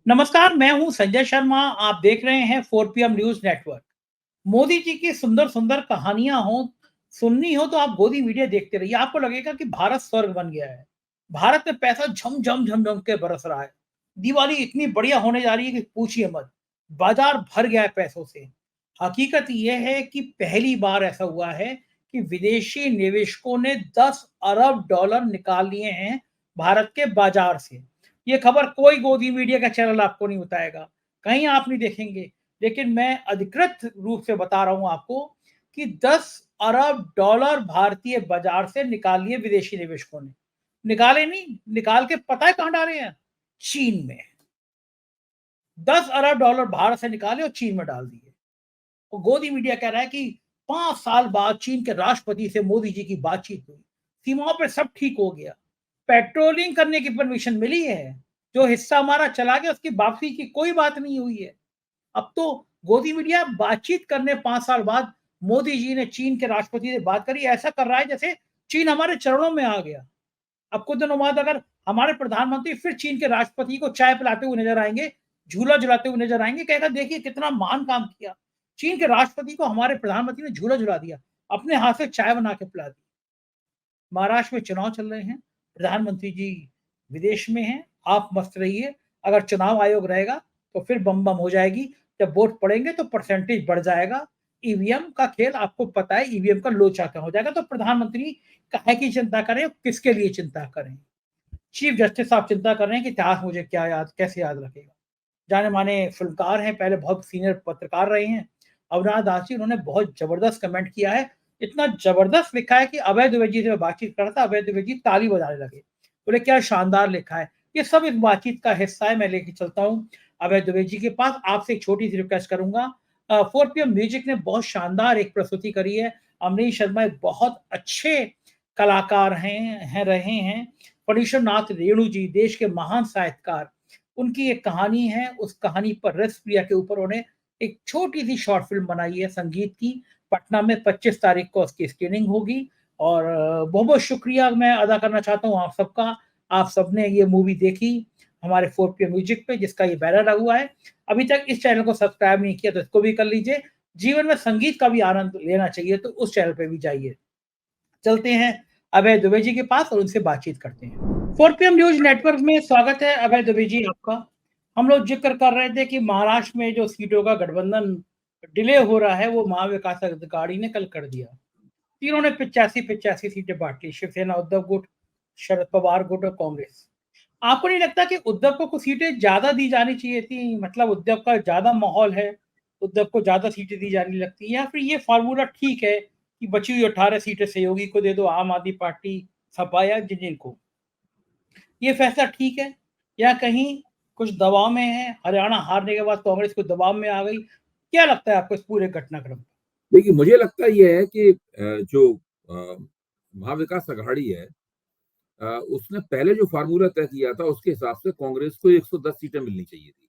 नमस्कार, मैं हूं संजय शर्मा। आप देख रहे हैं 4 PM news network. Modi ji की सुंदर सुंदर कहानियां हो, सुननी हो तो आप गोदी मीडिया देखते रहिए। आपको लगेगा कि भारत स्वर्ग बन गया है। भारत में पैसा झम झम झम झम के बरस रहा है। दिवाली इतनी बढ़िया होने जा रही है कि पूछिए मत। बाजार भर गया है पैसों से। हकीकत यह है कि पहली बार ऐसा हुआ है कि विदेशी निवेशकों ने 10 अरब डॉलर निकाल लिए हैं भारत के बाजार से। ये खबर कोई गोदी मीडिया का चैनल आपको नहीं बताएगा, कहीं आप नहीं देखेंगे। लेकिन मैं अधिकृत रूप से बता रहा हूं आपको कि 10 अरब डॉलर भारतीय बाजार से निकाल लिए विदेशी निवेशकों ने। निकाले नहीं, निकाल के पता है कहां डाले हैं? चीन में। 10 अरब डॉलर भारत से निकाले और चीन में डाल दिए। और गोदी मीडिया कह रहा है कि 5 साल बाद चीन के राष्ट्रपति से मोदी जी की बातचीत हुई, सीमाओं पर सब ठीक हो गया, पेट्रोलिंग करने की परमिशन मिली है, जो हिस्सा हमारा चला गया उसकी वापसी की कोई बात नहीं हुई है। अब तो गोदी मीडिया बातचीत करने 5 साल बाद मोदी जी ने चीन के राष्ट्रपति से बात करी, ऐसा कर रहा है जैसे चीन हमारे चरणों में आ गया। अब कुछ दिनों बाद अगर हमारे प्रधानमंत्री फिर चीन के राष्ट्रपति को चाय पिलाते हुए नजर आएंगे, झूला झुलाते हुए नजर आएंगे, कहेगा देखिए कितना महान काम किया। चीन के राष्ट्रपति को हमारे प्रधानमंत्री ने झूला झुला दिया, अपने हाथ से चाय बना के पिला दी। महाराष्ट्र में चुनाव चल रहे हैं, प्रधानमंत्री जी विदेश में हैं, आप मस्त रहिए। अगर चुनाव आयोग रहेगा तो फिर बम बम हो जाएगी। जब वोट पड़ेंगे तो परसेंटेज बढ़ जाएगा। ईवीएम का खेल आपको पता है, ईवीएम का लोचा हो जाएगा। तो प्रधानमंत्री काहे की चिंता करें, किसके लिए चिंता करें? चीफ जस्टिस साहब चिंता कर रहे हैं कि इतिहास मुझे क्या याद, कैसे याद रखेगा। जाने माने फिल्मकार हैं, पहले बहुत सीनियर पत्रकार रहे हैं, अविनाश दास जी। उन्होंने बहुत जबरदस्त कमेंट किया है, इतना जबरदस्त लिखा है कि अभय द्विवेदी जी से बातचीत कर रहा था, अभय द्विवेदी जी ताली बजाने लगे, बोले क्या शानदार लिखा है। ये सब इस बातचीत का हिस्सा है। मैं लेके चलता हूँ अभय द्विवेदी जी के पास। आपसे एक छोटी सी रिक्वेस्ट करूंगा। 4 PM म्यूजिक ने बहुत शानदार एक प्रस्तुति करी है। अमरीश शर्मा एक बहुत अच्छे कलाकार हैं रहे हैं। फणीश्वर नाथ रेणु जी देश के महान साहित्यकार, उनकी एक कहानी है। उस कहानी पर रसप्रिया के ऊपर उन्होंने एक छोटी सी शॉर्ट फिल्म बनाई है संगीत की। पटना में 25 तारीख को उसकी स्क्रीनिंग होगी। और बहुत बहुत शुक्रिया मैं अदा करना चाहता हूँ आप सबका। आप सबने ये मूवी देखी हमारे 4 PM म्यूजिक पे, जिसका ये बैनर लगा हुआ है। अभी तक इस चैनल को सब्सक्राइब नहीं किया तो इसको भी कर लीजिए। जीवन में संगीत का भी आनंद लेना चाहिए तो उस चैनल पे भी जाइए। चलते हैं अभय दुबे जी के पास और उनसे बातचीत करते हैं। 4 PM न्यूज नेटवर्क में स्वागत है अभय दुबे जी आपका। हम लोग जिक्र कर रहे थे कि महाराष्ट्र में जो सीटों का गठबंधन डिले हो रहा है वो महाविकास अघाड़ी ने कल कर दिया। तीनों ने 85-85 सीटें बांट ली, शिवसेना, उद्धव गुट, शरद पवार गुट और कांग्रेस। आपको नहीं लगता कि उद्धव को कुछ सीटें ज्यादा दी जानी चाहिए थी? मतलब उद्धव का ज्यादा माहौल है, उद्धव को ज्यादा सीटें दी जानी लगती है, या फिर ये फॉर्मूला ठीक है कि बची हुई 18 सीटें सहयोगी को दे दो, आम आदमी पार्टी, सपा या जिन को? ये फैसला ठीक है या कहीं कुछ दबाव में है? हरियाणा हारने के बाद कांग्रेस को दबाव में आ गई। क्या लगता है आपको इस पूरे घटनाक्रम? देखिए, मुझे लगता ये है कि जो महाविकास अघाड़ी है, उसने पहले जो फ़ॉर्मूला तय किया था, उसके हिसाब से कांग्रेस को 110 सीटें मिलनी चाहिए थी।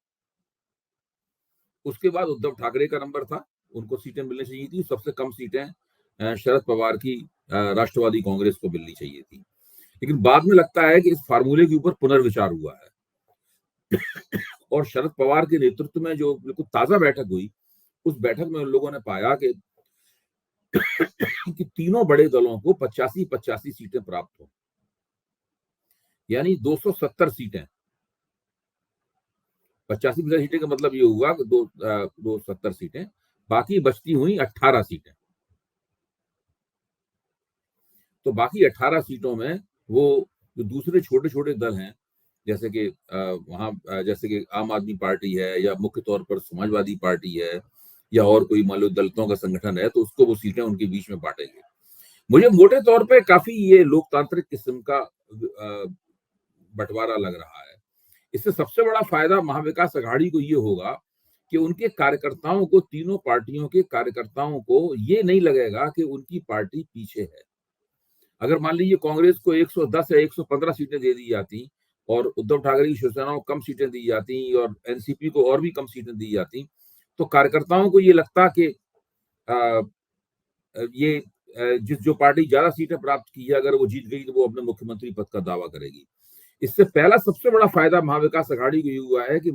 उसके बाद उद्धव ठाकरे का नंबर था, उनको सीटें मिलनी चाहिए थी। सबसे कम सीटें शरद पवार की राष्ट्रवादी कांग्रेस को मिलनी चाहिए थी। लेकिन बाद में लगता है कि इस फ़ॉर्मूले के ऊपर पुनर्विचार हुआ है और शरद पवार के नेतृत्व में जो बिल्कुल ताज़ा बैठक हुई, उस बैठक में उन लोगों ने पाया कि तीनों बड़े दलों को 85-85 सीटें प्राप्त हो, यानी 270 सीटें। 85% सीटें का मतलब ये हुआ कि 270 सीटें, बाकी बचती हुई 18 सीटें। तो बाकी 18 सीटों में वो जो दूसरे छोटे-छोटे दल हैं, जैसे कि जैसे कि आम आदमी पार्टी है या मुख्य तौर पर समाजवादी पार्टी है या और कोई मान लो दलितों का संगठन है, तो उसको वो सीटें उनके बीच में बाँटेंगे। मुझे मोटे तौर पे काफ़ी ये लोकतांत्रिक किस्म का बँटवारा लग रहा है। इससे सबसे बड़ा फायदा महाविकास अघाड़ी को ये होगा कि उनके कार्यकर्ताओं को, तीनों पार्टियों के कार्यकर्ताओं को ये नहीं लगेगा कि उनकी पार्टी पीछे है। अगर मान लीजिए कांग्रेस को 110 या 115 सीटें दे दी जाती और उद्धव ठाकरे की शिवसेना को कम सीटें दी जाती और एनसीपी को और भी कम सीटें दी जाती, तो कार्यकर्ताओं को ये लगता कि ये जिस जो पार्टी ज्यादा सीटें प्राप्त की है, अगर वो जीत गई तो वो अपने मुख्यमंत्री पद का दावा करेगी। इससे पहला सबसे बड़ा फायदा महाविकास आघाड़ी को ये हुआ है कि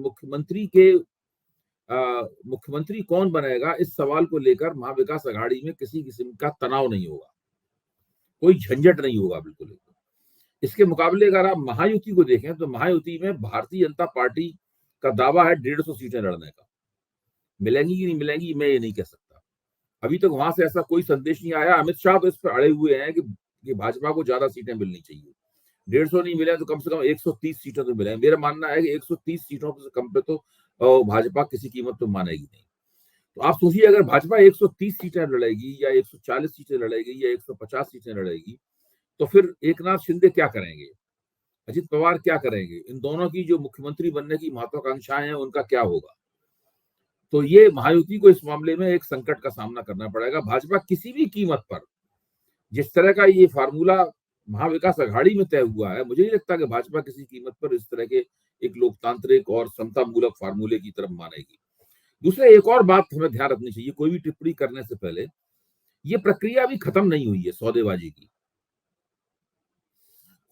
मुख्यमंत्री कौन बनेगा इस सवाल को लेकर महाविकास आघाड़ी में किसी किस्म का तनाव नहीं होगा, कोई झंझट नहीं होगा बिल्कुल। इसके मुकाबले अगर आप महायुति को देखें तो महायुति में भारतीय जनता पार्टी का दावा है 150 सीटें लड़ने का। मिलेंगी कि नहीं मिलेंगी मैं ये नहीं कह सकता, अभी तक वहां से ऐसा कोई संदेश नहीं आया। अमित शाह तो इस पर अड़े हुए हैं कि भाजपा को ज्यादा सीटें मिलनी चाहिए, 150 नहीं मिले तो कम से कम 130 सीटें तो मिले। मेरा मानना है कि 130 सीटों से कम पे तो भाजपा किसी कीमत पे मानेगी नहीं। तो आप सोचिए अगर भाजपा 130 सीटें लड़ेगी या 140 सीटें लड़ेगी या 150 सीटें लड़ेगी तो फिर एकनाथ शिंदे क्या करेंगे, अजित पवार क्या करेंगे, इन दोनों की जो मुख्यमंत्री बनने की महत्वाकांक्षाएं हैं उनका क्या होगा। तो ये महायुति को इस मामले में एक संकट का सामना करना पड़ेगा। भाजपा किसी भी कीमत पर, जिस तरह का ये फार्मूला महाविकास आघाड़ी में तय हुआ है, मुझे नहीं लगता कि भाजपा किसी कीमत पर इस तरह के एक लोकतांत्रिक और समतामूलक फार्मूले की तरफ मानेगी। दूसरा एक और बात हमें ध्यान रखनी चाहिए कोई भी टिप्पणी करने से पहले, ये प्रक्रिया अभी खत्म नहीं हुई है सौदेबाजी की।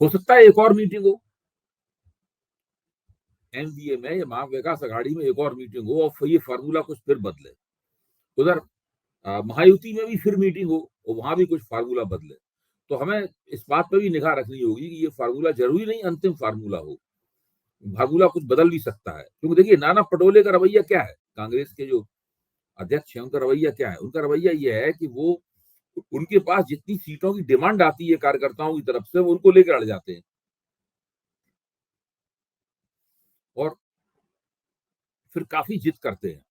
हो सकता है एक और मीटिंग हो एनडीए में या महाविकास आघाड़ी में, एक और मीटिंग हो और ये फार्मूला कुछ फिर बदले। उधर महायुति में भी फिर मीटिंग हो और वहां भी कुछ फार्मूला बदले। तो हमें इस बात पर भी निगाह रखनी होगी कि ये फार्मूला जरूरी नहीं अंतिम फार्मूला हो, फार्मूला कुछ बदल भी सकता है। क्योंकि देखिए नाना पटोले का रवैया क्या है, कांग्रेस के जो अध्यक्ष है उनका रवैया क्या है, उनका रवैया यह है कि वो उनके पास जितनी सीटों की डिमांड आती है कार्यकर्ताओं की तरफ से वो उनको लेकर अड़ जाते हैं और फिर काफी जिद करते हैं,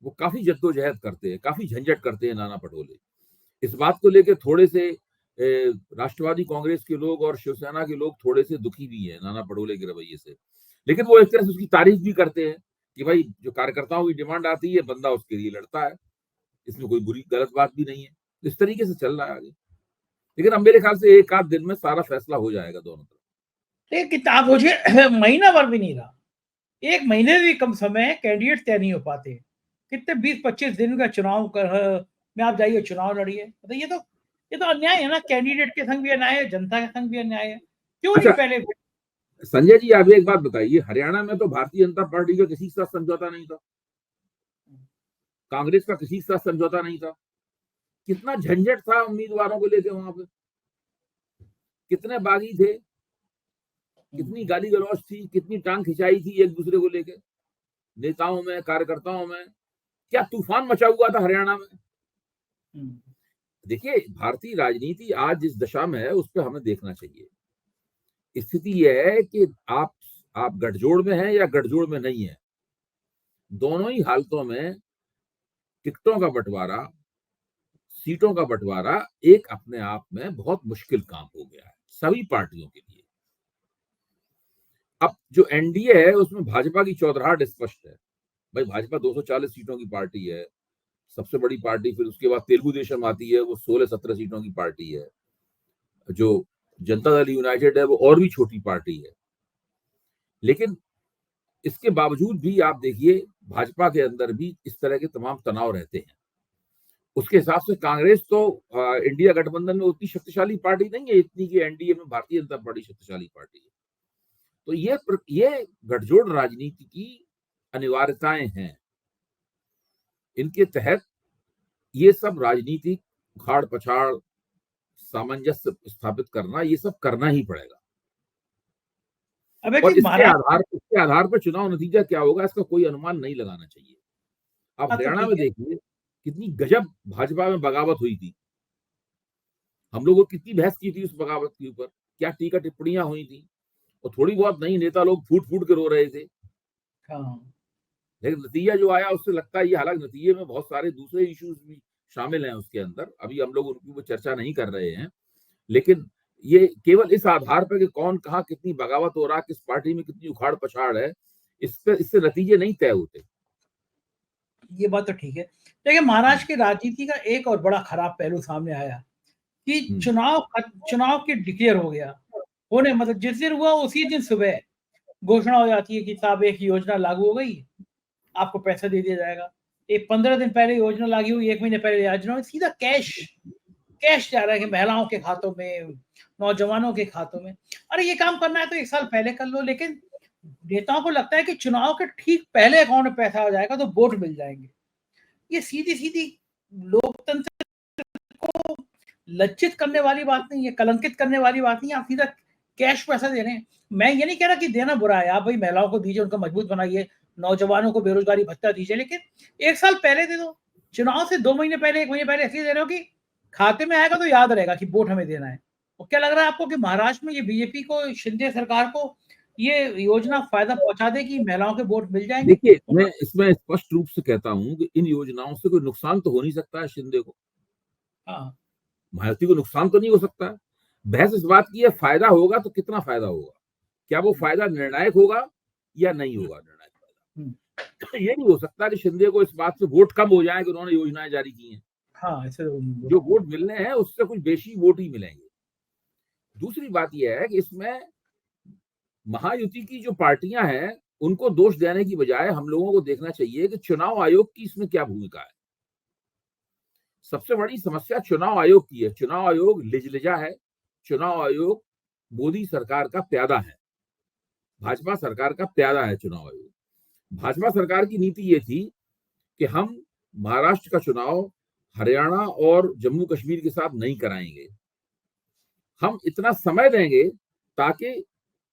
वो काफी जद्दोजहद करते हैं, काफी झंझट करते हैं नाना पटोले। इस बात को लेकर थोड़े से राष्ट्रवादी कांग्रेस के लोग और शिवसेना के लोग थोड़े से दुखी भी हैं नाना पटोले के रवैये से, लेकिन वो एक तरह से उसकी तारीफ भी करते हैं कि भाई जो कार्यकर्ताओं की डिमांड आती है बंदा उसके लिए लड़ता है, इसमें कोई बुरी गलत बात भी नहीं है। इस तरीके से चल रहा है आगे, लेकिन अब मेरे ख्याल से एक आध दिन में सारा फैसला हो जाएगा दोनों तरफ। एक किताब मुझे महीना भर भी नहीं रहा, एक महीने भी कम समय कैंडिडेट तय नहीं हो पाते। कितने 20-25 दिन का चुनाव में आप जाइए चुनाव लड़िए, तो ये तो अन्याय है ना, कैंडिडेट के संग भी अन्याय है, जनता के संग भी अन्याय है। क्यों नहीं पहले संजय जी आप एक बात बताइए, हरियाणा में तो भारतीय जनता पार्टी का किसी के साथ समझौता नहीं था, कांग्रेस का किसी के साथ समझौता नहीं था, कितना झंझट था उम्मीदवारों को लेकर वहां पे, कितने बागी थे, कितनी गाली गलौज थी, कितनी टांग खिंचाई थी एक दूसरे को लेकर, नेताओं में कार्यकर्ताओं में क्या तूफान मचा हुआ था हरियाणा में। देखिए भारतीय राजनीति आज जिस दशा में है उस पर हमें देखना चाहिए। स्थिति यह है कि आप गठजोड़ में हैं या गठजोड़ में नहीं है, दोनों ही हालतों में टिकटों का बंटवारा, सीटों का बंटवारा एक अपने आप में बहुत मुश्किल काम हो गया है सभी पार्टियों के लिए। अब जो एनडीए है उसमें भाजपा की चौधराहट स्पष्ट है, भाई भाजपा 240 सीटों की पार्टी है, सबसे बड़ी पार्टी। फिर उसके बाद तेलुगु देशम आती है, वो 16-17 सीटों की पार्टी है। जो जनता दल यूनाइटेड है वो और भी छोटी पार्टी है। लेकिन इसके बावजूद भी आप देखिए भाजपा के अंदर भी इस तरह के तमाम तनाव रहते हैं। उसके हिसाब से कांग्रेस तो इंडिया गठबंधन में उतनी शक्तिशाली पार्टी नहीं है इतनी कि एनडीए में भारतीय जनता पार्टी शक्तिशाली पार्टी है। तो ये गठजोड़ राजनीति की अनिवार्यताएं हैं, इनके तहत ये सब राजनीतिक उखाड़ पछाड़, सामंजस्य स्थापित करना, ये सब करना ही पड़ेगा। और इसके आधार पर चुनाव नतीजा क्या होगा इसका कोई अनुमान नहीं लगाना चाहिए। आप हरियाणा में देखिए कितनी गजब भाजपा में बगावत हुई थी, हम लोगों को कितनी बहस की थी उस बगावत के ऊपर, क्या टीका टिप्पणियां हुई थी, और थोड़ी बहुत नहीं नेता लोग फूट फूट के रो रहे थे। लेकिन नतीजा जो आया उससे लगता है ये, हालांकि नतीजे में बहुत सारे दूसरे इश्यूज भी शामिल हैं उसके अंदर, अभी हम लोग उनकी ऊपर चर्चा नहीं कर रहे हैं, लेकिन ये केवल इस आधार पर कि कौन कहाँ कितनी बगावत हो रहा, किस पार्टी में कितनी उखाड़ पछाड़ है, इससे नतीजे नहीं तय होते। ये बात तो ठीक है। देखिए महाराष्ट्र की राजनीति का एक और बड़ा खराब पहलू सामने आया कि चुनाव के डिक्लेयर हो गया होने, मतलब जिस दिन हुआ उसी दिन सुबह घोषणा हो जाती है कि साहब एक योजना लागू हो गई, आपको पैसा दे दिया जाएगा। एक 15 दिन पहले योजना लागू हुई, 1 महीने पहले योजना, सीधा कैश कैश जा रहा है कि महिलाओं के खातों में, नौजवानों के खातों में। अरे ये काम करना है तो 1 साल पहले कर लो, लेकिन नेताओं को लगता है कि चुनाव के ठीक पहले अकाउंट में पैसा आ जाएगा तो वोट मिल जाएंगे। ये सीधी-सीधी लोकतंत्र को लज्जित करने वाली बात नहीं है, कलंकित करने वाली बात नहीं है। आप सीधा कैश पैसा दे रहे हैं। मैं ये नहीं कह रहा कि देना बुरा है, आप भाई महिलाओं को दीजिए, उनको मजबूत बनाइए, नौजवानों को बेरोजगारी भत्ता दीजिए, लेकिन 1 साल पहले दे दो। चुनाव से 2 महीने पहले, 1 महीने पहले इसलिए दे रहे हो कि खाते में आएगा तो याद रहेगा कि वोट हमें देना है। और क्या लग रहा है आपको कि महाराष्ट्र में ये बीजेपी को, शिंदे सरकार को ये योजना फायदा पहुंचा देगी, महिलाओं के वोट मिल जाएंगे? देखिए, मैं इसमें स्पष्ट रूप से कहता हूं कि इन योजनाओं से कोई नुकसान तो हो नहीं सकता है शिंदे को, हाँ, मायावती को नुकसान तो नहीं हो सकता है। बहस इस बात की है, फायदा होगा तो कितना फायदा होगा, क्या वो फायदा निर्णायक होगा या नहीं होगा निर्णायक फायदा। ये नहीं हो सकता कि शिंदे को इस बात से वोट कम हो जाए कि उन्होंने योजनाएं जारी की हैं। हाँ, ऐसे जो वोट मिलने हैं उससे कुछ बेशी वोट ही मिलेंगे। दूसरी बात यह है कि इसमें महायुति की जो पार्टियां हैं उनको दोष देने की बजाय हम लोगों को देखना चाहिए कि चुनाव आयोग की इसमें क्या भूमिका है। सबसे बड़ी समस्या चुनाव आयोग की है। चुनाव आयोग लिजलिजा है, चुनाव आयोग मोदी सरकार का प्यादा है, भाजपा सरकार का प्यादा है चुनाव आयोग। भाजपा सरकार की नीति ये थी कि हम महाराष्ट्र का चुनाव हरियाणा और जम्मू कश्मीर के साथ नहीं कराएंगे, हम इतना समय देंगे ताकि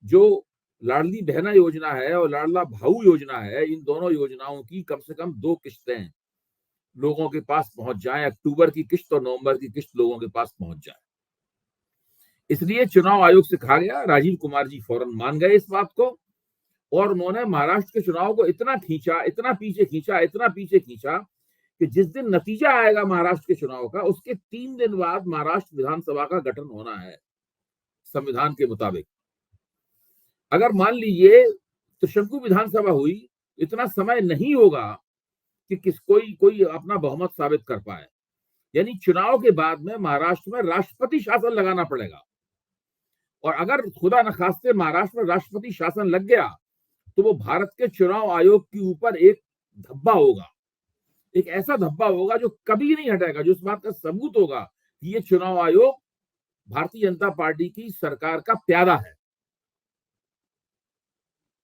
जो लाडली बहना योजना है और लाडला भाऊ योजना है, इन दोनों योजनाओं की कम से कम 2 किश्तें लोगों के पास पहुंच जाएं, अक्टूबर की किश्त और नवंबर की किश्त लोगों के पास पहुंच जाए। इसलिए चुनाव आयोग से कहा गया, राजीव कुमार जी फौरन मान गए इस बात को और उन्होंने महाराष्ट्र के चुनाव को इतना खींचा, इतना पीछे खींचा, इतना पीछे खींचा कि जिस दिन नतीजा आएगा महाराष्ट्र के चुनाव का, उसके 3 दिन बाद महाराष्ट्र विधानसभा का गठन होना है संविधान के मुताबिक। अगर मान लीजिए त्रिशंकु विधानसभा हुई, इतना समय नहीं होगा कि कोई अपना बहुमत साबित कर पाए। यानी चुनाव के बाद में महाराष्ट्र में राष्ट्रपति शासन लगाना पड़ेगा और अगर खुदा न खास्ते महाराष्ट्र में राष्ट्रपति शासन लग गया तो वो भारत के चुनाव आयोग के ऊपर एक धब्बा होगा, एक ऐसा धब्बा होगा जो कभी नहीं हटेगा, जो इस बात का सबूत होगा कि ये चुनाव आयोग भारतीय जनता पार्टी की सरकार का प्यादा है।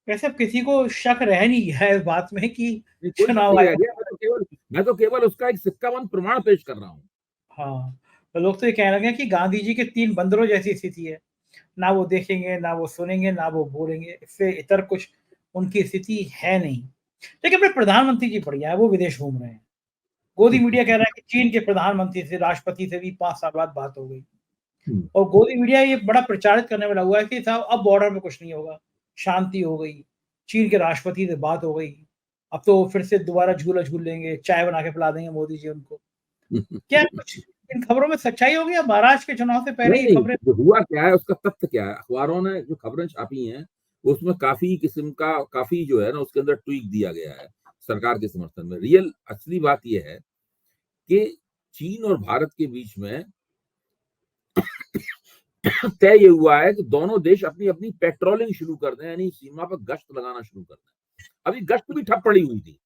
वैसे अब किसी को शक रह नहीं गया है इस बात में कि कोई चुनाव नहीं रह आयोग, गया। मैं तो केवल उसका एक सिक्काबंद प्रमाण पेश कर रहा हूँ। हाँ, तो लोग तो ये कहने लगे कि गांधी जी के 3 बंदरों जैसी स्थिति है। ना वो देखेंगे, ना वो सुनेंगे, ना वो बोलेंगे। इससे इतर कुछ उनकी स्थिति है नहीं। लेकिन अपने प्रधानमंत्री जी बढ़िया है, वो विदेश घूम रहे हैं। गोदी मीडिया कह रहा है कि चीन के प्रधानमंत्री से, राष्ट्रपति से भी 5 साल बाद बात हो गई। और गोदी मीडिया ये बड़ा प्रचारित करने में लगा हुआ है कि साहब अब बॉर्डर पे कुछ नहीं होगा, शांति हो गई, चीन के राष्ट्रपति से बात हो गई, अब तो फिर से दोबारा झूला झूल लेंगे, चाय बना के पिला देंगे मोदी जी उनको। क्या कुछ इन खबरों में सच्चाई होगी या महाराष्ट्र के चुनाव से पहले ये नहीं, खबरें? जो हुआ क्या है उसका तथ्य क्या है, अखबारों ने जो खबरें छापी हैं उसमें काफी किस्म का, काफी जो है ना उसके अंदर ट्वीक दिया गया है सरकार के समर्थन में। रियल असली बात यह है कि चीन और भारत के बीच में तय ये हुआ है कि दोनों देश अपनी अपनी पेट्रोलिंग शुरू कर दें, यानी सीमा पर गश्त लगाना शुरू कर दें। अभी गश्त भी ठप पड़ी हुई थी,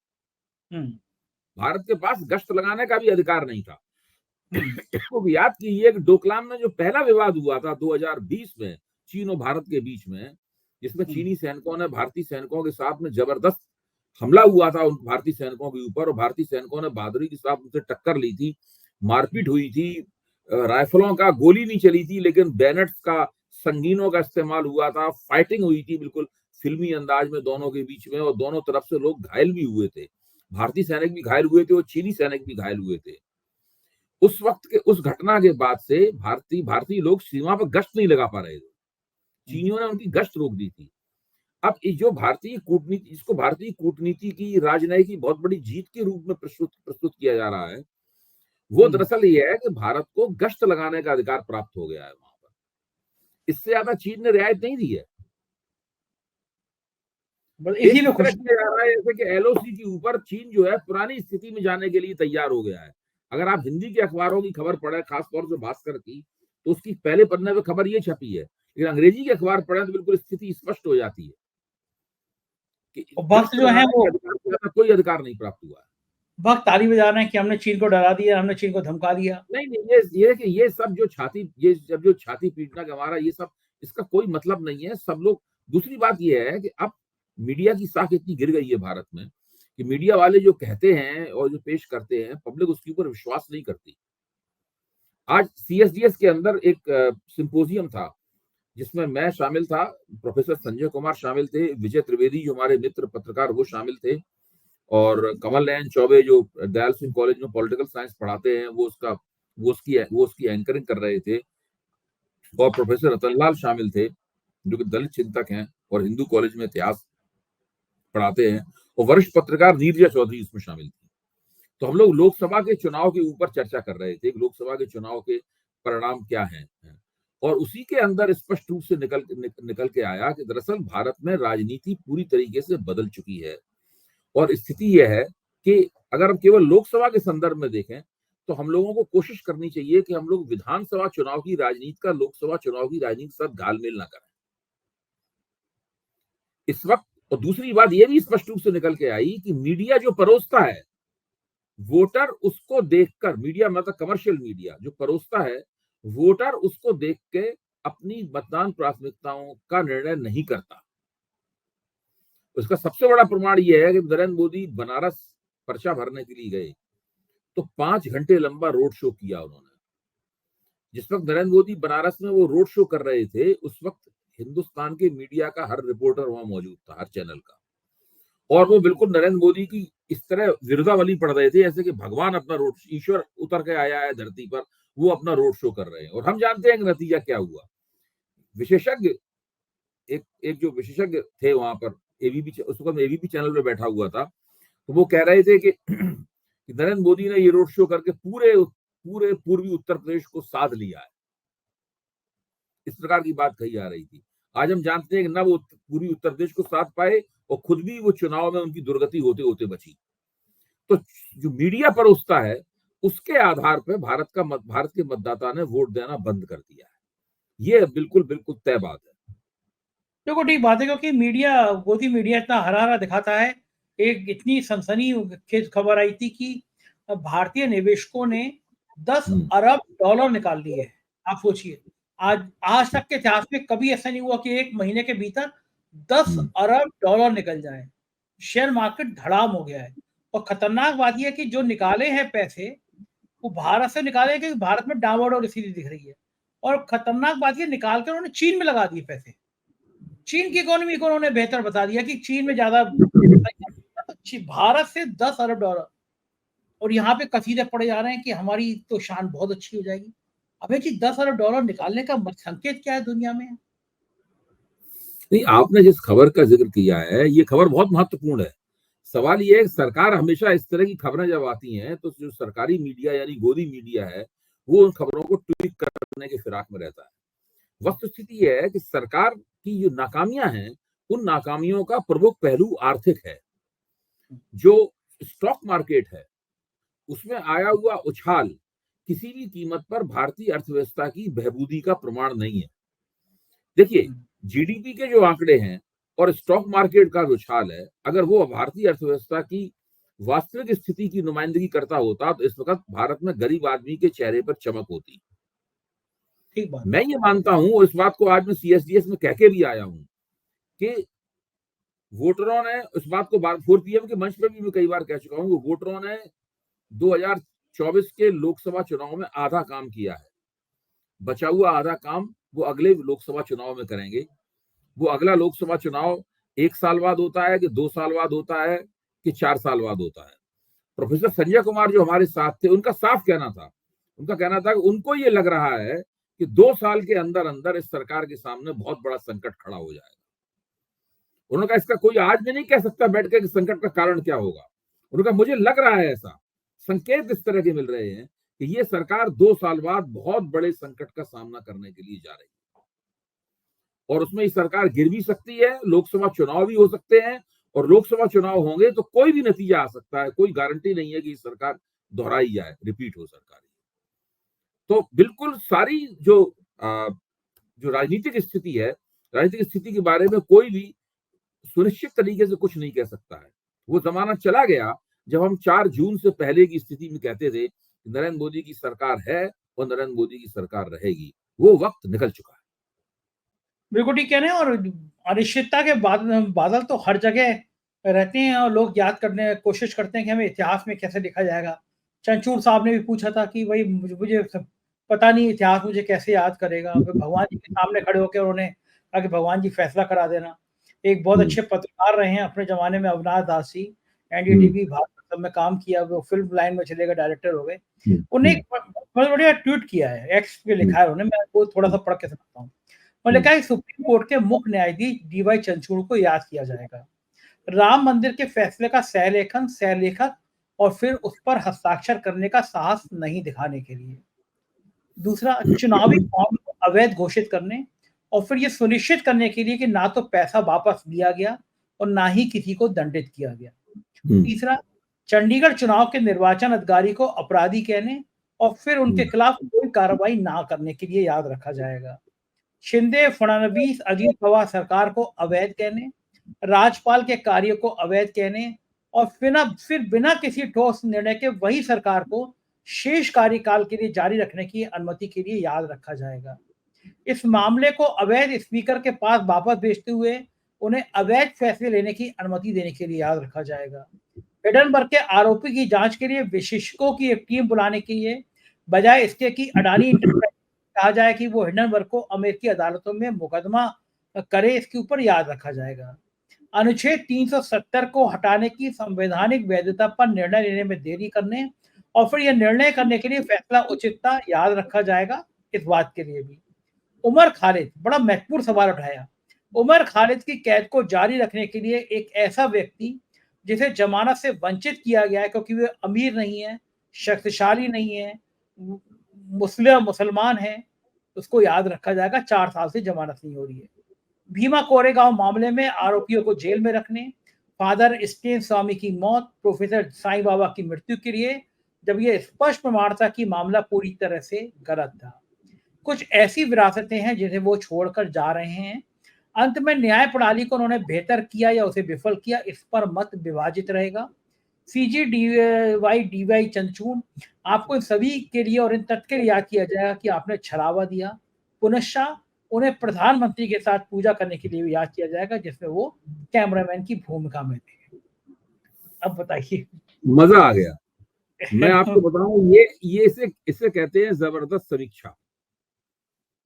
भारत के पास गश्त लगाने का भी अधिकार नहीं था। तो याद कीजिए कि डोकलाम में जो पहला विवाद हुआ था 2020 में चीन और भारत के बीच में, जिसमें चीनी सैनिकों ने भारतीय सैनिकों के साथ में जबरदस्त हमला हुआ था उन भारतीय सैनिकों के ऊपर और भारतीय सैनिकों ने बहादुरी के साथ उनसे टक्कर ली थी, मारपीट हुई थी, राइफलों का गोली नहीं चली थी लेकिन बैनर्स का, संगीनों का इस्तेमाल हुआ था, फाइटिंग हुई थी बिल्कुल फिल्मी अंदाज में दोनों के बीच में और दोनों तरफ से लोग घायल भी हुए थे, भारतीय सैनिक भी घायल हुए थे और चीनी सैनिक भी घायल हुए थे। उस वक्त के उस घटना के बाद से भारतीय लोग सीमा पर गश्त नहीं लगा पा रहे थे, चीनियों ने उनकी गश्त रोक दी थी। अब जो भारतीय कूटनीति, जिसको भारतीय कूटनीति की राजनयिक की बहुत बड़ी जीत के रूप में प्रस्तुत किया जा रहा है, वो दरअसल ये है कि भारत को गश्त लगाने का अधिकार प्राप्त हो गया है वहां पर। इससे ज्यादा चीन ने रियायत नहीं दी है। इसी में खुश किया जा रहा है जैसे कि एलओसी के ऊपर चीन जो है पुरानी स्थिति में जाने के लिए तैयार हो गया है। अगर आप हिंदी के अखबारों की खबर पढ़े, खासतौर से भास्कर की, तो उसकी पहले पन्ने पे खबर ये छपी है, लेकिन अंग्रेजी के अखबार पढ़े तो बिल्कुल स्थिति स्पष्ट हो जाती है कि वक्त जो है वो कोई अधिकार नहीं प्राप्त हुआ है। वक्त ताली बजा रहे हैं कि हमने चीन को डरा दिया, हमने चीन को धमका दिया। नहीं नहीं, ये कि ये सब जो छाती पीटना का हमारा ये सब, इसका कोई मतलब नहीं है। सब लोग, दूसरी बात ये है कि अब मीडिया की साख इतनी गिर गई है भारत में कि मीडिया वाले जो कहते हैं और जो पेश करते हैं, पब्लिक उसके ऊपर विश्वास नहीं करती। आज सीएसडीएस के अंदर एक सिंपोजियम था जिसमें मैं शामिल था, प्रोफेसर संजय कुमार शामिल थे, विजय त्रिवेदी जो हमारे मित्र पत्रकार वो शामिल थे, और कमल नयन चौबे जो दयाल सिंह कॉलेज में पॉलिटिकल साइंस पढ़ाते हैं वो उसकी एंकरिंग कर रहे थे, और प्रोफेसर रतनलाल शामिल थे जो कि दलित चिंतक हैं और हिंदू कॉलेज में इतिहास पढ़ाते हैं, और वरिष्ठ पत्रकार नीरजा चौधरी इसमें शामिल थी। तो हम लोग लोकसभा के चुनाव के ऊपर चर्चा कर रहे थे, लोकसभा के चुनाव के परिणाम क्या हैं, और उसी के अंदर स्पष्ट रूप से निकल के आया कि दरअसल भारत में राजनीति पूरी तरीके से बदल चुकी है। और स्थिति यह है कि अगर हम केवल लोकसभा के संदर्भ में देखें तो हम लोगों को कोशिश करनी चाहिए कि हम लोग विधानसभा चुनाव की राजनीति का लोकसभा चुनाव की राजनीति के साथ घालमेल ना करें इस वक्त। और दूसरी बात यह भी स्पष्ट रूप से निकल के आई कि मीडिया जो परोसता है, वोटर उसको देखकर, मीडिया मतलब कमर्शियल मीडिया जो परोसता है, वोटर उसको देख के अपनी मतदान प्राथमिकताओं का निर्णय नहीं करता। उसका सबसे बड़ा प्रमाण यह है कि नरेंद्र मोदी बनारस पर्चा भरने के लिए गए तो 5 घंटे लंबा रोड शो किया उन्होंने। जिस वक्त नरेंद्र मोदी बनारस में वो रोड शो कर रहे थे, उस वक्त हिंदुस्तान के मीडिया का हर रिपोर्टर वहां मौजूद था, हर चैनल का, और वो बिल्कुल नरेंद्र मोदी की इस तरह विरुद्धावली पढ़ रहे थे जैसे कि भगवान अपना ईश्वर उतर के आया है धरती पर, वो अपना रोड शो कर रहे हैं। और हम जानते हैं कि नतीजा क्या हुआ। विशेषज्ञ, एक जो विशेषज्ञ थे वहां पर, एबीपी, उस वक्त एबीपी चैनल पे बैठा हुआ था, तो वो कह रहे थे कि नरेंद्र मोदी ने ये रोड शो करके पूरे पूर्वी उत्तर प्रदेश को साध लिया है, इस प्रकार की बात कही जा रही थी। आज हम जानते हैं कि ना वो पूर्वी उत्तर प्रदेश को साध पाए और खुद भी वो चुनाव में उनकी दुर्गति होते होते बची। तो जो मीडिया परोसता है उसके आधार पर भारत के मतदाता ने वोट देना बंद कर दिया है। ये बिल्कुल बिल्कुल तय बात है। देखो ठीक बात है, क्योंकि गोदी मीडिया इतना हरा-हरा दिखाता है। एक इतनी सनसनीखेज खबर आई थी कि भारतीय निवेशकों ने 10 अरब डॉलर निकाल लिए हैं। आप सोचिए, आज तक के इतिहास में कभी ऐसा नहीं हुआ कि 1 महीने के भीतर 10 अरब डॉलर निकल जाएँ। शेयर मार्केट धड़ाम हो गया है, और खतरनाक बात ये है कि जो निकाले हैं पैसे, वो भारत से निकाले हैं, क्योंकि भारत में डामाडोल स्थिति दिख रही है। और खतरनाक बात ये, निकाल के उन्होंने चीन में लगा दिए पैसे। चीन की इकोनॉमी को उन्होंने बेहतर बता दिया कि चीन में ज़्यादा भारत से 10 अरब डॉलर, और यहाँ पे कसीदे पड़े जा रहे हैं कि हमारी तो शान बहुत अच्छी हो जाएगी। अबे जी, 10 अरब डॉलर निकालने का संकेत क्या है दुनिया में? नहीं, आपने जिस खबर का जिक्र किया है, ये खबर बहुत महत्वपूर्ण है। सवाल ये है कि सरकार हमेशा इस तरह की खबरें जब आती हैं तो जो सरकारी मीडिया यानी गोदी मीडिया है, वो उन खबरों को ट्वीट करने के फिराक में रहता है। वस्तुस्थिति यह है कि सरकार की जो नाकामियां हैं, उन नाकामियों का प्रमुख पहलू आर्थिक है। जो स्टॉक मार्केट है, उसमें आया हुआ उछाल किसी भी कीमत पर भारतीय अर्थव्यवस्था की बहबूदी का प्रमाण नहीं है। देखिए, जीडीपी के जो आंकड़े हैं और स्टॉक मार्केट का उछाल है, अगर वो भारतीय अर्थव्यवस्था की वास्तविक स्थिति की नुमाइंदगी करता होता तो इस वक्त भारत में गरीब आदमी के चेहरे पर चमक होती। ठीक बात। मैं ये मानता हूं, और इस बात को आज मैं सीएसडीएस में कह के भी आया हूं, कि वोटरों ने इस बात को 4 PM के मंच पर भी मैं कई बार कह चुका हूं, वोटरों ने 2024 के लोकसभा चुनाव में आधा काम किया है। बचा हुआ आधा काम वो अगले लोकसभा चुनाव में करेंगे। वो अगला लोकसभा चुनाव 1 साल बाद होता है कि 2 साल बाद होता है कि 4 साल बाद होता है। प्रोफेसर संजय कुमार जो हमारे साथ थे, उनका साफ कहना था, कि उनको ये लग रहा है कि 2 साल के अंदर अंदर इस सरकार के सामने बहुत बड़ा संकट खड़ा हो जाएगा। उन्होंने कहा इसका कोई आज भी नहीं कह सकता बैठ के कि संकट का कारण क्या होगा। उन्होंने कहा मुझे लग रहा है, ऐसा संकेत इस तरह के मिल रहे हैं कि ये सरकार 2 साल बाद बहुत बड़े संकट का सामना करने के लिए जा रही है, और उसमें ये सरकार गिर भी सकती है, लोकसभा चुनाव भी हो सकते हैं, और लोकसभा चुनाव होंगे तो कोई भी नतीजा आ सकता है, कोई गारंटी नहीं है कि ये सरकार दोहराई जाए, रिपीट हो सरकार। तो बिल्कुल सारी जो राजनीतिक स्थिति है, राजनीतिक स्थिति के बारे में कोई भी सुनिश्चित तरीके से कुछ नहीं कह सकता है। वो जमाना चला गया जब हम 4 जून से पहले की स्थिति में कहते थे कि नरेंद्र मोदी की सरकार है और नरेंद्र मोदी की सरकार रहेगी, वो वक्त निकल चुका है। बिल्कुल ठीक कह रहे हैं। और अनिश्चितता के बादल तो हर जगह रहते हैं और लोग याद करने की कोशिश करते हैं कि हमें इतिहास में कैसे लिखा जाएगा। चंद्रचूड़ साहब ने भी पूछा था कि भाई मुझे पता नहीं इतिहास मुझे कैसे याद करेगा। फिर भगवान जी के सामने खड़े होकर उन्होंने कहा कि भगवान जी फैसला करा देना। एक बहुत अच्छे पत्रकार रहे हैं अपने ज़माने में अविनाश दास जी, एनडीटीवी भारत सब में काम किया, वो फ़िल्म लाइन में चले गए, डायरेक्टर हो गए। उन्होंने एक बहुत बढ़िया ट्वीट किया है, एक्स पे लिखा है उन्होंने, मैं वो थोड़ा-सा पढ़ के सुनाता हूँ। उन्होंने कहा कि सुप्रीम कोर्ट के मुख्य न्यायाधीश डीवाई चंद्रचूड़ को याद किया जाएगा। राम मंदिर के फैसले का सहलेखक और फिर उस पर हस्ताक्षर करने का साहस नहीं दिखाने के लिए। दूसरा, चुनावी फॉर्म को अवैध घोषित करने और फिर ये सुनिश्चित करने के लिए कि ना तो पैसा वापस लिया गया और ना ही किसी को दंडित किया गया। तीसरा, चंडीगढ़ चुनाव के निर्वाचन अधिकारी को अपराधी कहने और फिर उनके खिलाफ कोई कार्रवाई ना करने के लिए याद रखा जाएगा। शिंदे, फडणवीस, अजीत पवार सरकार को अवैध कहने, राज्यपाल के कार्य को अवैध कहने और फिर बिना किसी ठोस निर्णय के वही सरकार को शेष कार्यकाल के लिए जारी रखने की अनुमति के लिए याद रखा जाएगा। इस मामले को अवैध स्पीकर के पास वापस भेजते हुए उन्हें अवैध फैसले लेने की अनुमति देने के लिए याद रखा जाएगा। हिडनबर्ग के आरोपी की जांच के लिए विशेषज्ञों की एक टीम बुलाने के लिए बजाय इसके कि अडानी इंटरप्राइज कहा जाए कि वो हिडनबर्ग को अमेरिकी अदालतों में मुकदमा करे, इसके ऊपर याद रखा जाएगा। अनुच्छेद 370 को हटाने की संवैधानिक वैधता पर निर्णय लेने में देरी करने और फिर यह निर्णय करने के लिए फैसला उचितता याद रखा जाएगा। इस बात के लिए भी उमर खालिद बड़ा महत्वपूर्ण सवाल उठाया। उमर खालिद की कैद को जारी रखने के लिए एक ऐसा व्यक्ति जिसे जमानत से वंचित किया गया है क्योंकि वे अमीर नहीं है, शक्तिशाली नहीं है, मुसलमान है, उसको याद रखा जाएगा। 4 साल से जमानत नहीं हो रही है। भीमा कोरेगांव मामले में आरोपियों को जेल में रखने, फादर स्टेन स्वामी की मौत, प्रोफेसर साईं बाबा की मृत्यु के लिए जब यह स्पष्ट प्रमाण था कि मामला पूरी तरह से गलत था। कुछ ऐसी विरासतें हैं जिन्हें वो छोड़कर जा रहे हैं। अंत में न्याय प्रणाली को उन्होंने बेहतर किया या उसे विफल किया, इस पर मत विभाजित रहेगा। सीजी डीवाई चंद्रचूड़, आपको इन सभी के लिए और इन तथ्य के लिए याद किया जाएगा कि आपने छलावा दिया। पुनश्च उन्हें प्रधानमंत्री के साथ पूजा करने के लिए भी याद किया जाएगा जिसमें वो कैमरामैन की भूमिका में थे। अब बताइए। मजा आ गया। मैं आपको बताऊं, ये इसे कहते हैं जबरदस्त समीक्षा।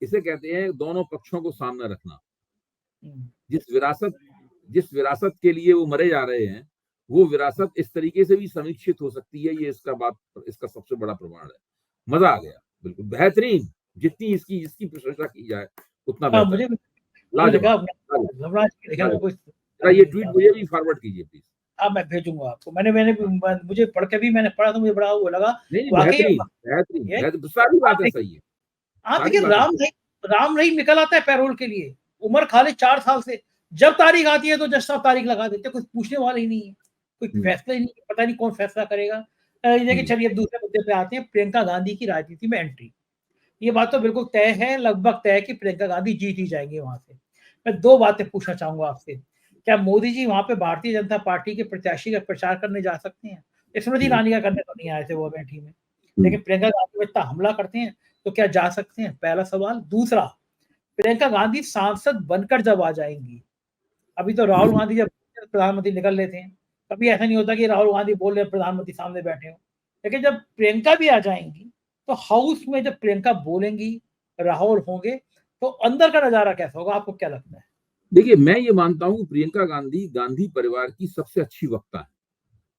इसे कहते हैं दोनों पक्षों को सामने रखना। जिस विरासत के लिए वो मरे जा रहे हैं, वो विरासत इस तरीके से भी समीक्षित हो सकती है। ये इसका सबसे बड़ा प्रमाण है। मजा आ गया, बिल्कुल बेहतरीन। जितनी इसकी प्रशंसा की जाए उतना बेहतर। लाजवाब। ये ट्वीट मुझे भी फॉरवर्ड कीजिए प्लीज। हाँ, मैं भेजूंगा आपको। मुझे पढ़ के भी मैंने पढ़ा तो मुझे बड़ा वो लगा। बेहतरीन, सारी बातें सही है। आप देखिए, राम रहीम निकल आता है पैरोल के लिए। उमर खालिद 4 साल से जब तारीख आती है तो जज साहब तारीख लगा देते, कुछ पूछने वाले ही नहीं है, कोई फैसला ही नहीं, पता नहीं कौन फैसला करेगा। देखिए, चलिए अब दूसरे मुद्दे पे आते हैं। प्रियंका गांधी की राजनीति में एंट्री। ये बात तो बिल्कुल तय है, लगभग तय है कि प्रियंका गांधी जीत ही जाएंगे वहां से। मैं 2 बातें पूछना चाहूंगा आपसे। क्या मोदी जी वहां पे भारतीय जनता पार्टी के प्रत्याशी का प्रचार करने जा सकते हैं? स्मृति ईरानी का करने तो नहीं आए थे वो अमेठी में, लेकिन प्रियंका गांधी पे इतना हमला करते हैं तो क्या जा सकते हैं? पहला सवाल। दूसरा, प्रियंका गांधी सांसद बनकर जब आ जाएंगी, अभी तो राहुल गांधी जब प्रधानमंत्री निकल लेते हैं, कभी ऐसा नहीं होता कि राहुल गांधी बोल रहे प्रधानमंत्री सामने बैठे हो, लेकिन जब प्रियंका भी आ जाएंगी तो हाउस में जब प्रियंका बोलेंगी, राहुल होंगे, तो अंदर का नजारा कैसा होगा? आपको क्या लगता है? देखिए, मैं ये मानता हूँ प्रियंका गांधी परिवार की सबसे अच्छी वक्ता है।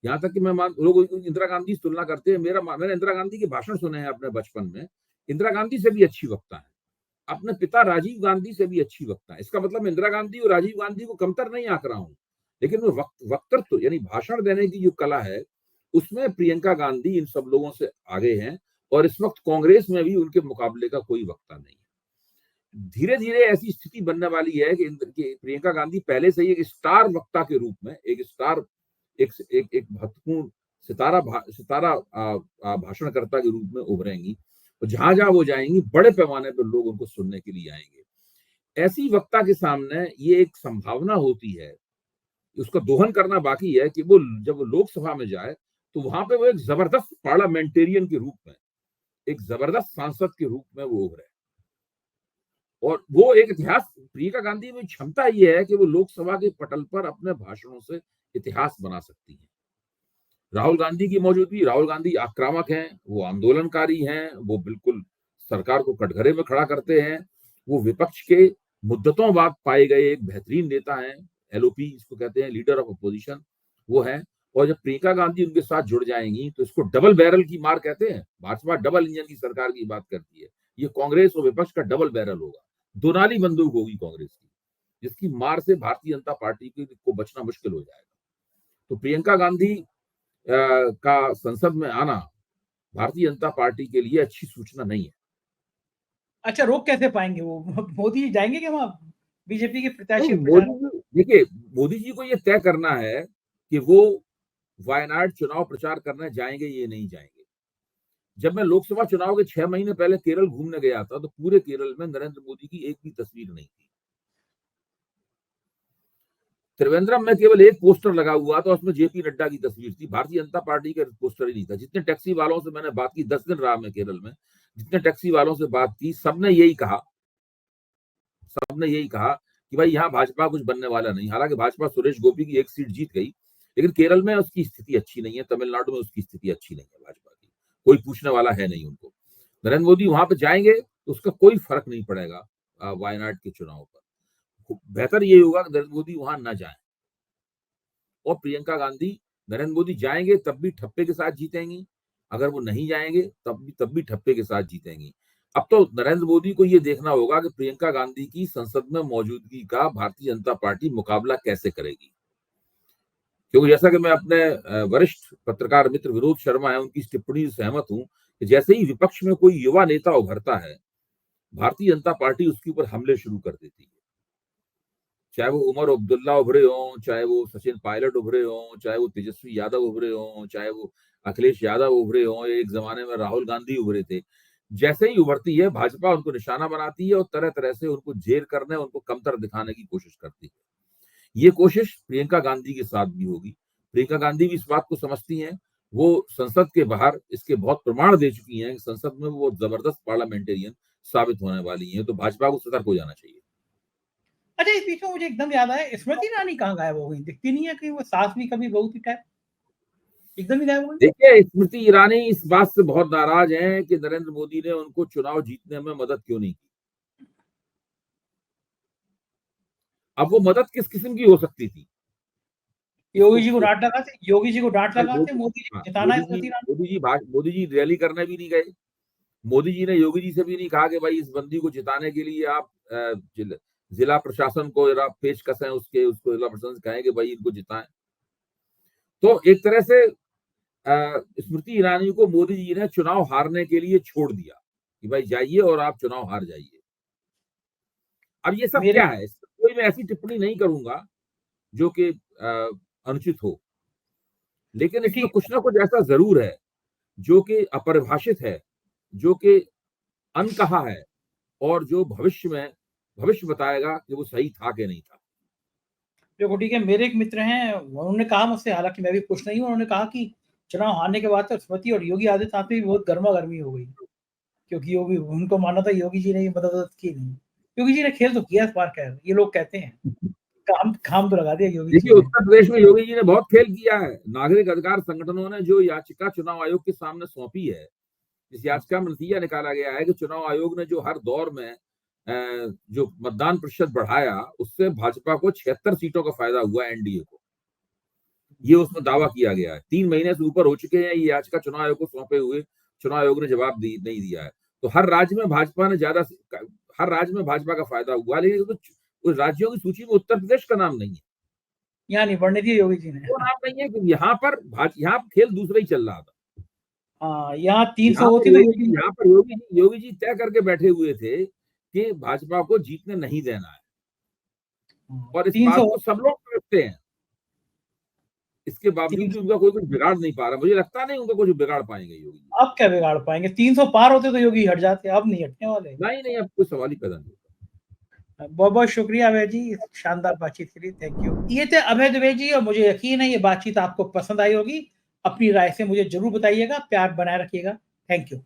यहाँ तक कि लोग इंदिरा गांधी से तुलना करते हैं। मैंने इंदिरा गांधी के भाषण सुने हैं अपने बचपन में। इंदिरा गांधी से भी अच्छी वक्ता है। अपने पिता राजीव गांधी से भी अच्छी वक्ता है। इसका मतलब इंदिरा गांधी और राजीव गांधी को कमतर नहीं आंक रहा हूं, लेकिन वो वक्तृत्व यानी भाषण देने की जो कला है, उसमें प्रियंका गांधी इन सब लोगों से आगे हैं। और इस वक्त कांग्रेस में भी उनके मुकाबले का कोई वक्ता नहीं है। धीरे धीरे ऐसी स्थिति बनने वाली है कि प्रियंका गांधी पहले से ही एक स्टार वक्ता के रूप में, एक महत्वपूर्ण सितारा भाषणकर्ता के रूप में उभरेंगी। और जहां जहां वो जाएंगी, बड़े पैमाने पर लोग उनको सुनने के लिए आएंगे। ऐसी वक्ता के सामने ये एक संभावना होती है, उसका दोहन करना बाकी है कि वो जब वो लोकसभा में जाए तो वहां पे वो एक जबरदस्त पार्लियामेंटेरियन के रूप में, एक जबरदस्त सांसद के रूप में वो उभरे। और वो एक इतिहास, प्रियंका गांधी में क्षमता ये है कि वो लोकसभा के पटल पर अपने भाषणों से इतिहास बना सकती है। राहुल गांधी की मौजूदगी, राहुल गांधी आक्रामक हैं, वो आंदोलनकारी हैं, वो बिल्कुल सरकार को कटघरे में खड़ा करते हैं, वो विपक्ष के मुद्दतों बाद पाए गए एक बेहतरीन नेता हैं, एलओपी इसको कहते हैं, लीडर ऑफ अपोजिशन वो है। और जब प्रियंका गांधी उनके साथ जुड़ जाएंगी तो इसको डबल बैरल की मार कहते हैं। भाजपा डबल इंजन की सरकार की बात करती है, ये कांग्रेस और विपक्ष का डबल बैरल होगा, दोनाली बंदूक होगी कांग्रेस की, जिसकी मार से भारतीय जनता पार्टी को बचना मुश्किल हो जाएगा। तो प्रियंका गांधी का संसद में आना भारतीय जनता पार्टी के लिए अच्छी सूचना नहीं है। अच्छा, रोक कैसे पाएंगे वो? मोदी जाएंगे क्या वहां बीजेपी के प्रत्याशी नहीं, प्रचार? मोदी जी देखिए, मोदी जी को ये तय करना है कि वो वायनाड चुनाव प्रचार करने जाएंगे ये नहीं जाएंगे। जब मैं लोकसभा चुनाव के 6 महीने पहले केरल घूमने गया था तो पूरे केरल में नरेंद्र मोदी की एक भी तस्वीर नहीं थी। त्रिवेंद्रम में केवल एक पोस्टर लगा हुआ था, उसमें जेपी नड्डा की तस्वीर थी, भारतीय जनता पार्टी का पोस्टर ही नहीं था। जितने टैक्सी वालों से मैंने बात की, 10 दिन रहा मैं केरल में, जितने टैक्सी वालों से बात की, सबने यही कहा कि भाई यहाँ भाजपा कुछ बनने वाला नहीं। हालांकि भाजपा सुरेश गोपी की एक सीट जीत गई, लेकिन केरल में उसकी स्थिति अच्छी नहीं है, तमिलनाडु में उसकी स्थिति अच्छी नहीं है, भाजपा की कोई पूछने वाला है नहीं उनको। नरेंद्र मोदी वहां पर जाएंगे तो उसका कोई फर्क नहीं पड़ेगा वायनाड के चुनाव पर। बेहतर ये होगा कि नरेंद्र मोदी वहां न जाए और प्रियंका गांधी, नरेंद्र मोदी जाएंगे तब भी ठप्पे के साथ जीतेंगी, अगर वो नहीं जाएंगे तब भी ठप्पे के साथ जीतेंगी। अब तो नरेंद्र मोदी को ये देखना होगा कि प्रियंका गांधी की संसद में मौजूदगी का भारतीय जनता पार्टी मुकाबला कैसे करेगी। क्योंकि जैसा कि मैं अपने वरिष्ठ पत्रकार मित्र विनोद शर्मा है उनकी टिप्पणी से सहमत हूं कि जैसे ही विपक्ष में कोई युवा नेता उभरता है, भारतीय जनता पार्टी उसके ऊपर हमले शुरू कर देती है। चाहे वो उमर अब्दुल्ला उभरे हों, चाहे वो सचिन पायलट उभरे हों, चाहे वो तेजस्वी यादव उभरे हों, चाहे वो अखिलेश यादव उभरे हों, एक जमाने में राहुल गांधी उभरे थे। जैसे ही उभरती है भाजपा उनको निशाना बनाती है और तरह तरह से उनको जेर करने, उनको कमतर दिखाने की कोशिश करती है। ये कोशिश प्रियंका गांधी के साथ भी होगी। प्रियंका गांधी भी इस बात को समझती हैं, वो संसद के बाहर इसके बहुत प्रमाण दे चुकी हैं कि संसद में वो जबरदस्त पार्लियामेंटेरियन साबित होने वाली हैं। तो भाजपा को सतर्क हो जाना चाहिए। अच्छा, इस बीच में मुझे एकदम याद आया, स्मृति ईरानी कहाँ गायब हो गई? दिखती नहीं है कि वो सास भी कभी बहू की टाइप, एकदम ही गायब हो गई। देखिए, स्मृति ईरानी इस बात से बहुत नाराज हैं कि नरेंद्र मोदी ने उनको चुनाव जीतने में मदद क्यों नहीं की। अब वो मदद किस किस्म की हो सकती थी? योगी जी को डांट लगाते, योगी जी को डांट लगाते, मोदी जी हाँ, को जिताना है स्मृति ईरानी। मोदी जी रैली करने भी नहीं गए। मोदी जी ने योगी जी से भी नहीं कहा कि भाई इस बंदी को जिताने के लिए आप जिला प्रशासन को जरा पेशकश है उसको जिला प्रशासन से कहें कि भाई इनको जिताएं। तो एक तरह से स्मृति ईरानी को मोदी जी ने चुनाव हारने के लिए छोड़ दिया कि भाई जाइए और आप चुनाव हार जाइए। अब ये सब मेरे क्या है? कोई मैं ऐसी टिप्पणी नहीं करूंगा जो कि अनुचित हो, लेकिन इसमें ठीक, कुछ ना कुछ ऐसा जरूर है जो कि अपरिभाषित है, जो कि अनकहा है और जो भविष्य बताएगा कि वो सही था कि नहीं था। देखो ठीक है, मेरे एक मित्र हैं, उन्होंने कहा मुझसे, हालांकि मैं भी खुश नहीं हूँ, उन्होंने कहा कि चुनाव हारने के बाद तो स्मृति और योगी आदित्यनाथ में भी बहुत गर्मा गर्मी हो गई, क्योंकि योगी, उनको माना था योगी जी ने ये मदद की नहीं। योगी जी ने खेल तो किया इस बार, खैर ये लोग कहते हैं, काम काम तो लगा दिया योगी देखिए, जी ने। उत्तर प्रदेश में योगी जी ने बहुत खेल किया है। नागरिक अधिकार संगठनों ने जो याचिका चुनाव आयोग के सामने सौंपी है, इस याचिका में नतीजा निकाला गया है कि चुनाव आयोग ने जो हर दौर में जो मतदान प्रतिशत बढ़ाया, उससे भाजपा को 76 सीटों का फायदा हुआ, एनडीए को। ये उसमें दावा किया गया है। 3 महीने से ऊपर हो चुके हैं ये याचिका चुनाव आयोग को सौंपे हुए, चुनाव आयोग ने जवाब नहीं दिया है। तो हर राज्य में भाजपा का फायदा हुआ, लेकिन उस राज्यों की सूची में उत्तर प्रदेश का नाम नहीं है। यहाँ नहीं बढ़ने दिया योगी जी ने। वो नाम नहीं है कि यहाँ खेल दूसरा ही चल रहा था। हाँ, यहाँ 300 होती तो योगी जी तय करके बैठे हुए थे कि भाजपा को जीतने नहीं देना है, और इस बात 300, को सब लोग समझते हैं। इसके बावजूद भी उनका कोई कुछ बिगाड़ नहीं पा रहा। मुझे लगता नहीं उनका कुछ बिगाड़ पाएंगे योगी जी। अब क्या बिगाड़ पाएंगे? 300 पार होते तो योगी हट जाते, अब नहीं हटने वाले। नहीं, अब कोई सवाल ही पैदा नहीं होता। बहुत बहुत शुक्रिया अभय जी, इस शानदार बातचीत के लिए, थैंक यू। ये थे अभय द्विवेदी जी, और मुझे यकीन है ये बातचीत आपको पसंद आई होगी। अपनी राय से मुझे जरूर बताइएगा। प्यार बनाए रखिएगा। Thank you.